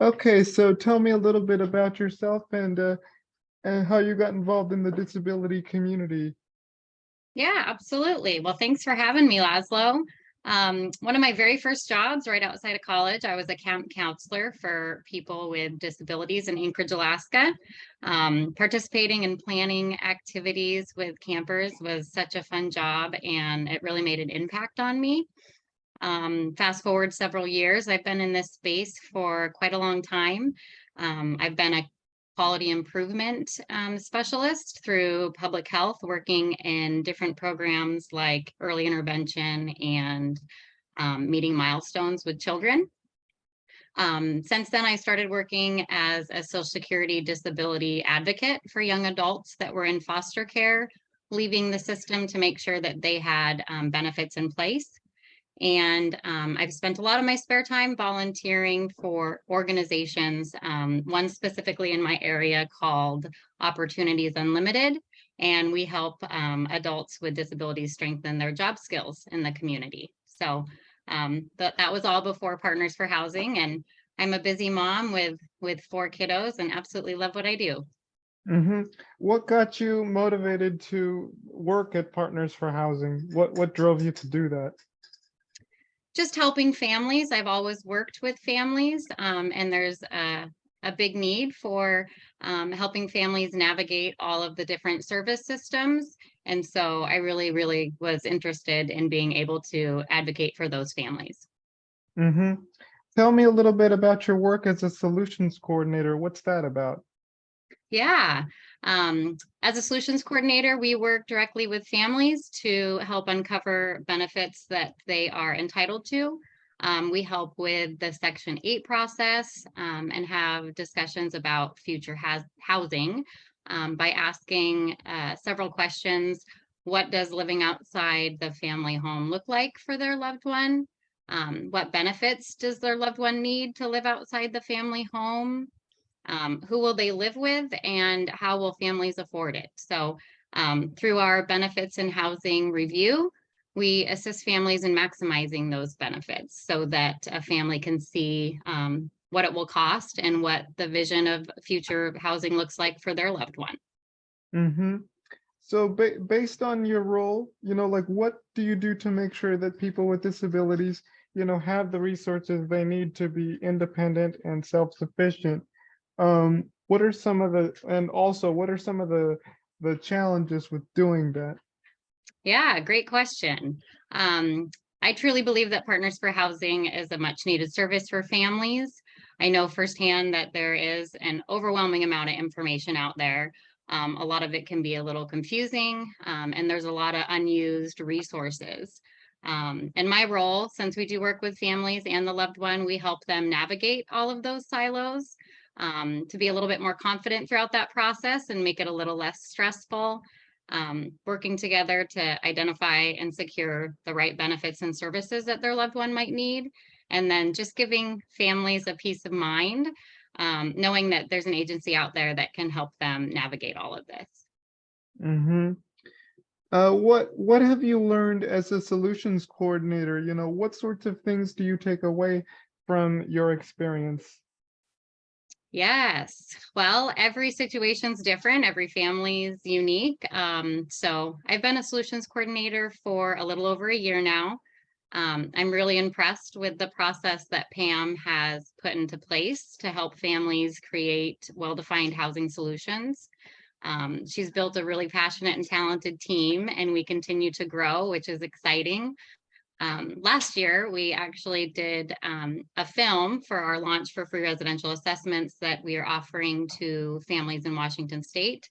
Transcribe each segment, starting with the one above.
Okay, so tell me a little bit about yourself and how you got involved in the disability community. Yeah, absolutely. Well, thanks for having me, Laszlo. One of my very first jobs right outside of college, I was a camp counselor for people with disabilities in Anchorage, Alaska. Participating in planning activities with campers was such a fun job, and it really made an impact on me. Fast forward several years, I've been in this space for quite a long time. I've been a quality improvement specialist through public health, working in different programs like early intervention and meeting milestones with children. Since then, I started working as a Social Security disability advocate for young adults that were in foster care, leaving the system to make sure that they had benefits in place. And I've spent a lot of my spare time volunteering for organizations, one specifically in my area called Opportunities Unlimited. And we help adults with disabilities strengthen their job skills in the community. So that was all before Partners for Housing. And I'm a busy mom with four kiddos and absolutely love what I do. hmm What got you motivated to work at Partners for Housing? What drove you to do that? Just helping families. I've always worked with families, and there's a big need for helping families navigate all of the different service systems. And so I really, really was interested in being able to advocate for those families. hmm Tell me a little bit about your work as a solutions coordinator. What's that about? Yeah. As a solutions coordinator, we work directly with families to help uncover benefits that they are entitled to. We help with the Section 8 process and have discussions about future housing by asking several questions. What does living outside the family home look like for their loved one? What benefits does their loved one need to live outside the family home? Who will they live with, and how will families afford it? So through our benefits and housing review, we assist families in maximizing those benefits so that a family can see what it will cost and what the vision of future housing looks like for their loved one. hmm So based on your role, like what do you do to make sure that people with disabilities, have the resources they need to be independent and self-sufficient? What are some of the, and also what are some of the challenges with doing that? Yeah, great question. I truly believe that Partners for Housing is a much needed service for families. I know firsthand that there is an overwhelming amount of information out there. A lot of it can be a little confusing, and there's a lot of unused resources. In my role, since we do work with families and the loved one, we help them navigate all of those silos to be a little bit more confident throughout that process and make it a little less stressful, working together to identify and secure the right benefits and services that their loved one might need. And then just giving families a peace of mind, knowing that there's an agency out there that can help them navigate all of this. hmm what have you learned as a solutions coordinator? What sorts of things do you take away from your experience? Yes. Well, every situation's different. Every family's unique. So I've been a solutions coordinator for a little over a year now. I'm really impressed with the process that Pam has put into place to help families create well-defined housing solutions. She's built a really passionate and talented team, and we continue to grow, which is exciting. Last year, we actually did a film for our launch for free residential assessments that we are offering to families in Washington State.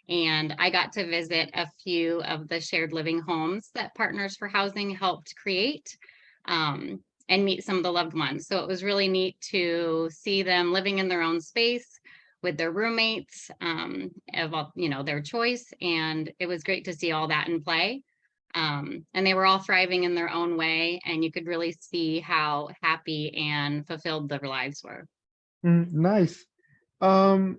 And I got to visit a few of the shared living homes that Partners for Housing helped create and meet some of the loved ones. So it was really neat to see them living in their own space with their roommates of their choice. And it was great to see all that in play. And they were all thriving in their own way, and you could really see how happy and fulfilled their lives were. Nice. Um,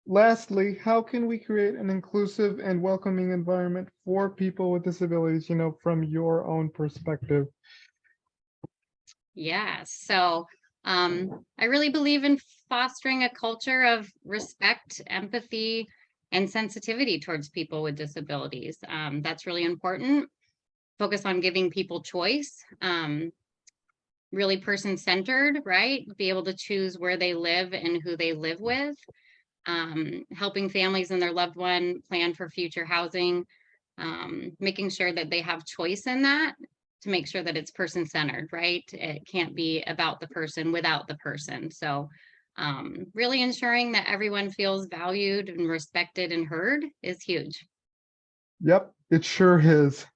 Lastly, how can we create an inclusive and welcoming environment for people with disabilities, from your own perspective? Yes. So I really believe in fostering a culture of respect, empathy, and sensitivity towards people with disabilities. That's really important. Focus on giving people choice, really person-centered, right? Be able to choose where they live and who they live with. Helping families and their loved one plan for future housing, making sure that they have choice in that, to make sure that it's person-centered, right? It can't be about the person without the person. So really ensuring that everyone feels valued and respected and heard is huge. Yep, it sure is.